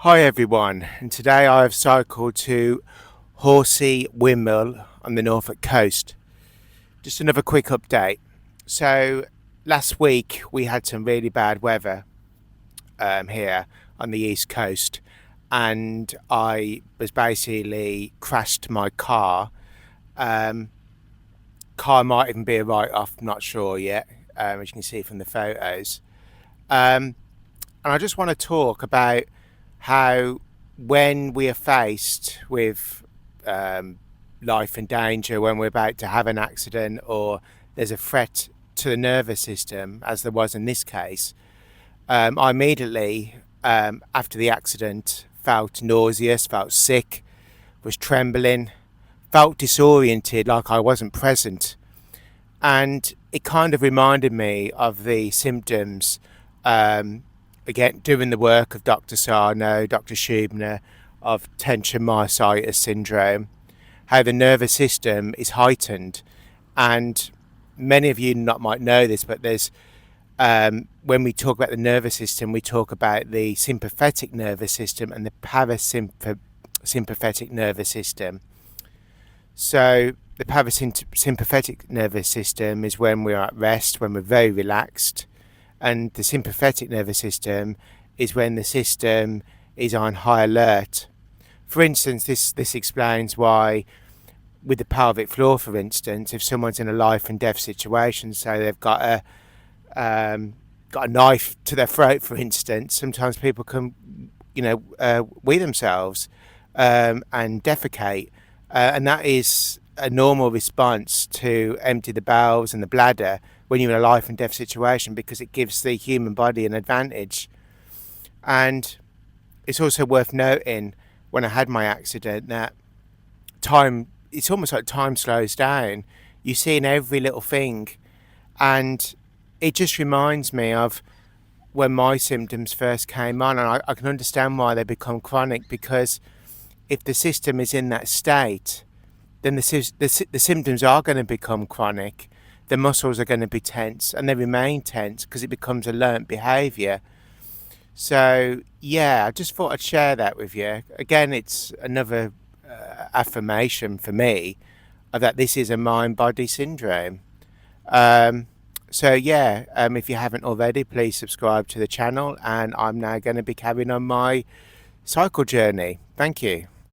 Hi everyone, and today I have cycled to Horsey Windmill on the Norfolk coast. Just another quick update. So last week we had some really bad weather here on the east coast, and I was basically crashed my car. Um, Car might even be a write-off, I'm not sure yet, as you can see from the photos. Um, and I just want to talk about how when we are faced with um, life and danger, when we're about to have an accident or there's a threat to the nervous system, as there was in this case, I immediately, after the accident, felt nauseous, felt sick, was trembling, felt disoriented, like I wasn't present. And it kind of reminded me of the symptoms, again, doing the work of Dr. Sarno, Dr. Schubner, of tension myositis syndrome, how the nervous system is heightened. And many of you not might know this, but there's when we talk about the nervous system, we talk about the sympathetic nervous system and the parasympathetic nervous system. So the parasympathetic nervous system is when we're at rest, when we're very relaxed, and the sympathetic nervous system is when the system is on high alert. For instance, this explains why with the pelvic floor, for instance, if someone's in a life and death situation, so they've got a knife to their throat, for instance, sometimes people can, wee themselves and defecate, and that is a normal response to empty the bowels and the bladder when you're in a life and death situation, because it gives the human body an advantage. And it's also worth noting, when I had my accident, that it's almost like time slows down. You see in every little thing, and it just reminds me of when my symptoms first came on, and I can understand why they become chronic, because if the system is in that state, then the symptoms are going to become chronic. The muscles are going to be tense, and they remain tense because it becomes a learnt behaviour. So yeah, I just thought I'd share that with you. Again, it's another affirmation for me of that this is a mind-body syndrome. So yeah, if you haven't already, please subscribe to the channel, and I'm now going to be carrying on my cycle journey. Thank you.